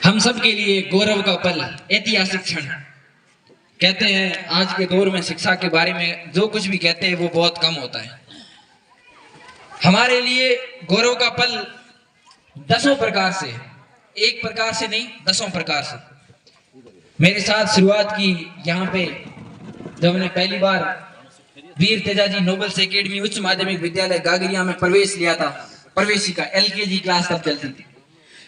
हम सब के लिए गौरव का पल, ऐतिहासिक क्षण। कहते हैं आज के दौर में शिक्षा के बारे में जो कुछ भी कहते हैं वो बहुत कम होता है। हमारे लिए गौरव का पल दसों प्रकार से, एक प्रकार से नहीं, दसों प्रकार से। मेरे साथ शुरुआत की यहाँ पे जब हमने पहली बार वीर तेजाजी नोबल्स एकेडमी उच्च माध्यमिक विद्यालय गागरिया में प्रवेश लिया था। प्रवेशिका एलकेजी क्लास तब चलती थी।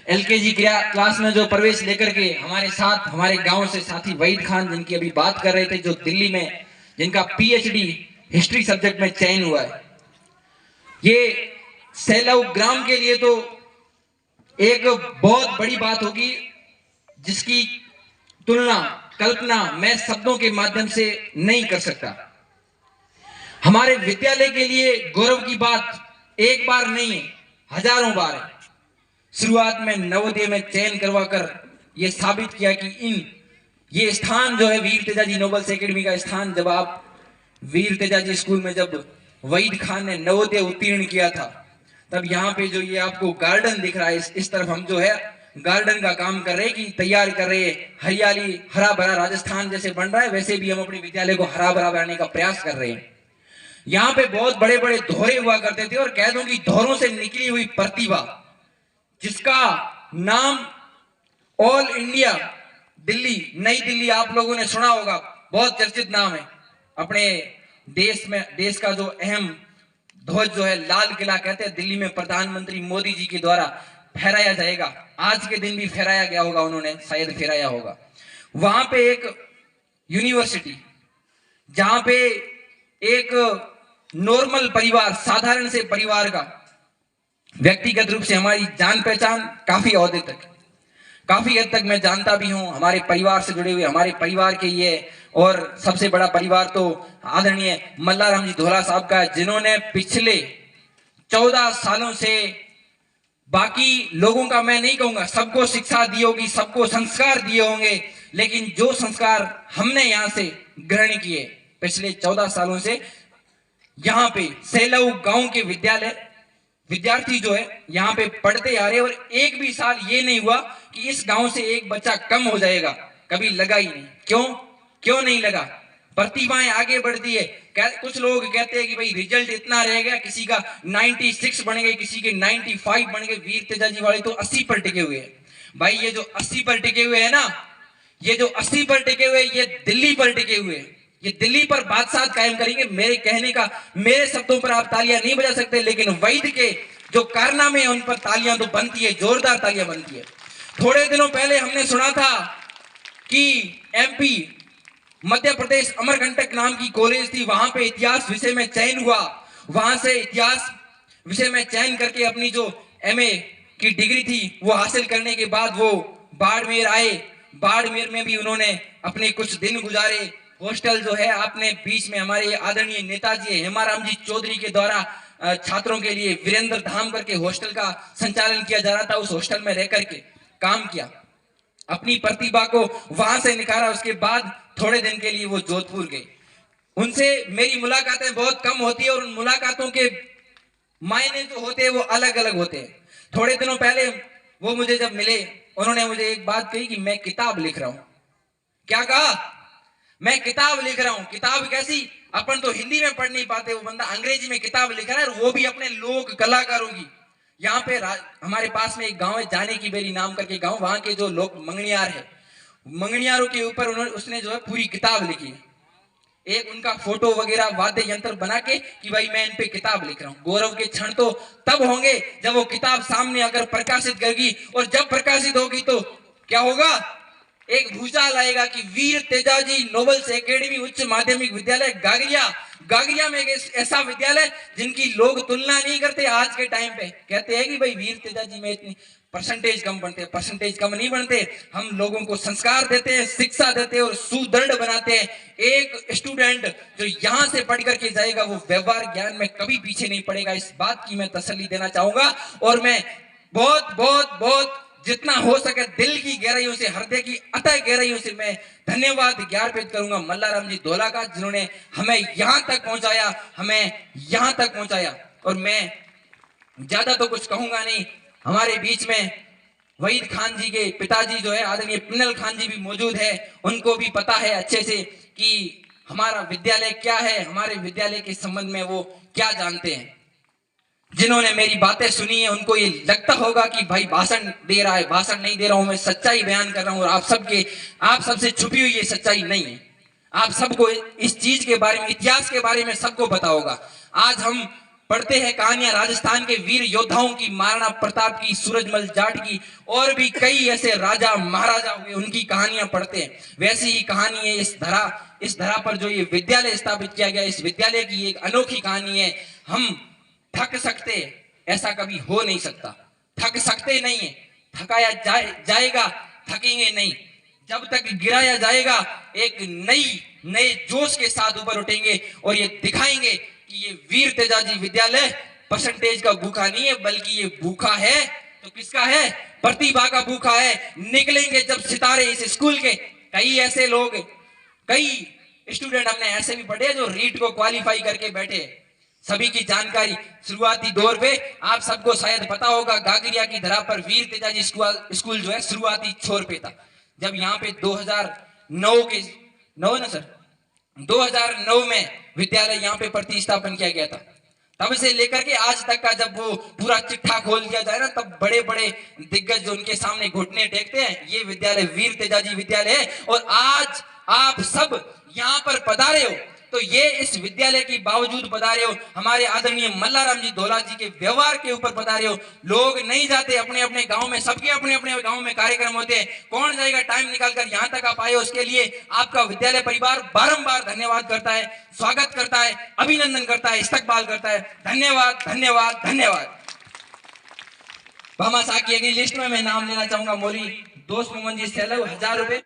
एलकेजी क्लास में जो प्रवेश लेकर के हमारे साथ हमारे गांव से साथी वहीद खान, जिनकी अभी बात कर रहे थे, जो दिल्ली में जिनका पीएचडी हिस्ट्री सब्जेक्ट में चयन हुआ है, ये सैलाव ग्राम के लिए तो एक बहुत बड़ी बात होगी जिसकी तुलना कल्पना मैं शब्दों के माध्यम से नहीं कर सकता। हमारे विद्यालय के लिए गौरव की बात एक बार नहीं है, हजारों बार है। शुरुआत में नवोदय में चयन करवाकर यह साबित किया कि ये स्थान जो है वीर तेजाजी नोबल्स एकेडमी का स्थान, जब आप वीर तेजाजी स्कूल में जब वहीद खान ने नवोदय उत्तीर्ण किया था, तब यहाँ पे जो ये आपको गार्डन दिख रहा है, इस तरफ हम जो है गार्डन का काम कर रहे हैं कि तैयार कर रहे हैं। हरियाली, हरा भरा राजस्थान जैसे बन रहा है, वैसे भी हम अपने विद्यालय को हरा भरा बनाने का प्रयास कर रहे हैं। यहाँ पे बहुत बड़े बड़े धोरे हुआ करते थे, और कह दूं कि धोरों से निकली हुई प्रतिभा, जिसका नाम ऑल इंडिया दिल्ली, नई दिल्ली आप लोगों ने सुना होगा, बहुत चर्चित नाम है। अपने देश में, देश का जो अहम ध्वज जो है लाल किला कहते हैं, दिल्ली में प्रधानमंत्री मोदी जी के द्वारा फहराया जाएगा। आज के दिन भी फहराया गया होगा, उन्होंने शायद फहराया होगा। वहां पे एक यूनिवर्सिटी, जहां पे एक नॉर्मल परिवार, साधारण से परिवार का व्यक्तिगत रूप से हमारी जान पहचान काफी औहदे तक, काफी हद तक मैं जानता भी हूं। हमारे परिवार से जुड़े हुए, हमारे परिवार के ये, और सबसे बड़ा परिवार तो आदरणीय मल्लाराम जी धोला साहब का है, जिन्होंने पिछले 14 सालों से बाकी लोगों का मैं नहीं कहूंगा, सबको शिक्षा दी होगी, सबको संस्कार दिए होंगे, लेकिन जो संस्कार हमने यहां से ग्रहण किए पिछले 14 सालों से, यहाँ पे सैलाव गांव के विद्यार्थी जो है यहाँ पे पढ़ते आ रहे, और एक भी साल ये नहीं हुआ कि इस गांव से एक बच्चा कम हो जाएगा, कभी लगा ही नहीं। क्यों नहीं लगा? प्रतिभाएं आगे बढ़ती है। कुछ लोग कहते हैं कि भाई रिजल्ट इतना रह गया, किसी का 96 बन गए, किसी के 95 बन गए, वीर तेजाजी वाले तो 80 पर टिके हुए हैं। भाई ये जो 80 पर टिके हुए है ना, ये जो 80 पर टिके हुए, ये दिल्ली पर टिके हुए हैं, ये दिल्ली पर बादशाह कायम करेंगे। मेरे कहने का, मेरे शब्दों पर आप तालियां नहीं बजा सकते, लेकिन वहीद के जो कारनामे हैं उन पर तालियां तो बनती है, जोरदार तालियां बनती है। थोड़े दिनों पहले हमने सुना था कि एमपी मध्य प्रदेश अमरकंटक नाम की कॉलेज थी, वहां पे इतिहास विषय में चयन हुआ। वहां से इतिहास विषय में चयन करके अपनी जो एमए की डिग्री थी वो हासिल करने के बाद वो बाड़मेर आए। बाड़मेर में भी उन्होंने अपने कुछ दिन गुजारे। हॉस्टल जो है, आपने बीच में हमारे आदरणीय नेताजी हेमाराम जी चौधरी के द्वारा छात्रों के लिए वीरेंद्र धाम करके हॉस्टल का संचालन किया जा रहा था, उस हॉस्टल में रह करके काम किया, अपनी प्रतिभा को वहां से निखारा। उसके बाद थोड़े दिन के लिए वो जोधपुर गए। उनसे मेरी मुलाकातें बहुत कम होती है, और उन मुलाकातों के मायने जो होते हैं वो अलग अलग होते हैं। थोड़े दिनों पहले वो मुझे जब मिले, उन्होंने मुझे एक बात कही कि मैं किताब लिख रहा हूं। क्या कहा? मैं किताब लिख रहा हूं। किताब कैसी? अपन तो हिंदी में पढ़ नहीं पाते, वो बंदा अंग्रेजी में किताब लिख रहा है, और वो भी अपने लोक कलाकारों की। यहाँ पे हमारे पास में एक गांव है, जाने की बेरी नाम करके गांव, वहां के जो लोग मंगनियार है, मंगनियारों के ऊपर उसने जो है पूरी किताब लिखी है, एक उनका फोटो वगैरह वाद्य यंत्र बना के कि भाई मैं इन पे किताब लिख रहा हूं। गौरव के क्षण तो तब होंगे जब वो किताब सामने अगर प्रकाशित करेगी, और जब प्रकाशित होगी तो क्या होगा? एक भूचाल आएगा कि वीर तेजाजी नोबल्स एकेडमी उच्च माध्यमिक विद्यालय गागरिया में एक ऐसा विद्यालय जिनकी लोग तुलना नहीं करते। आज के टाइम पे कहते हैं कि भाई वीर तेजाजी में इतनी परसेंटेज कम बनते, परसेंटेज कम नहीं बनते, हम लोगों को संस्कार देते हैं, शिक्षा देते हैं और सुदृढ़ बनाते हैं। एक स्टूडेंट जो यहाँ से पढ़ करके जाएगा वो व्यवहार ज्ञान में कभी पीछे नहीं पड़ेगा, इस बात की मैं तसल्ली देना चाहूंगा। और मैं बहुत बहुत बहुत जितना हो सके दिल की गहराइयों से, हृदय की अतः गहराइयों से मैं धन्यवाद ज्ञापित करूंगा मल्लाराम जी धोला का, जिन्होंने हमें यहां तक पहुंचाया, हमें यहां तक पहुंचाया। और मैं ज्यादा तो कुछ कहूंगा नहीं। हमारे बीच में वहीद खान जी के पिताजी जो है आदरणीय पिनल खान जी भी मौजूद है, उनको भी पता है अच्छे से कि हमारा विद्यालय क्या है, हमारे विद्यालय के संबंध में वो क्या जानते हैं। जिन्होंने मेरी बातें सुनी है उनको ये लगता होगा कि भाई भाषण दे रहा है, भाषण नहीं दे रहा हूं, मैं सच्चाई बयान कर रहा हूं, और आप सबसे छुपी हुई ये सच्चाई नहीं है। आप सबको इस चीज के बारे में, इतिहास के बारे में सबको पता होगा। आज हम पढ़ते हैं कहानियां राजस्थान के वीर योद्धाओं की, महाराणा प्रताप की, सूरजमल जाट की, और भी कई ऐसे राजा महाराजा हुए उनकी कहानियां पढ़ते हैं। वैसी ही कहानी है इस धरा पर जो ये विद्यालय स्थापित किया गया, इस विद्यालय की एक अनोखी कहानी है। हम थक सकते, ऐसा कभी हो नहीं सकता। थक सकते नहीं है, थकाया जाएगा, थकेंगे नहीं। जब तक गिराया जाएगा एक नए जोश के साथ ऊपर उठेंगे और ये दिखाएंगे कि ये वीर तेजाजी विद्यालय परसेंटेज का भूखा नहीं है, बल्कि ये भूखा है तो किसका है? प्रतिभा का भूखा है। निकलेंगे जब सितारे इस स्कूल के। कई ऐसे लोग, कई स्टूडेंट हमने ऐसे भी पढ़े जो रीट को क्वालिफाई करके बैठे। सभी की जानकारी शुरुआती दौर पे आप सबको शायद पता होगा, गागरिया की धरा पर वीर तेजाजी स्कूल जो है शुरुआती छोर पे था। जब यहाँ पे 2009 में विद्यालय यहाँ पे प्रतिस्थापन किया गया था, तब से लेकर के आज तक का जब वो पूरा चिट्ठा खोल दिया जाए ना, तब बड़े बड़े दिग्गज जो उनके सामने घुटने टेकते हैं, ये विद्यालय वीर तेजाजी विद्यालय है। और आज आप सब यहाँ पर पधारे हो तो ये इस विद्यालय के बावजूद पधारे हो, हमारे आदरणीय मल्लाराम जी धोला जी के व्यवहार के ऊपर पधारे हो। लोग नहीं जाते अपने अपने गांव में, सबके अपने अपने गांव में कार्यक्रम होते हैं, कौन जाएगा टाइम निकालकर यहाँ तक आप आए हो। उसके लिए आपका विद्यालय परिवार बारंबार धन्यवाद करता है, स्वागत करता है, अभिनंदन करता है, इस्तकबाल करता है। धन्यवाद धन्यवाद धन्यवाद। भामाशाह की अगली लिस्ट में मैं नाम लेना चाहूंगा मौली दोस्त मोहम्मद जी सैलव, 1000 रुपए।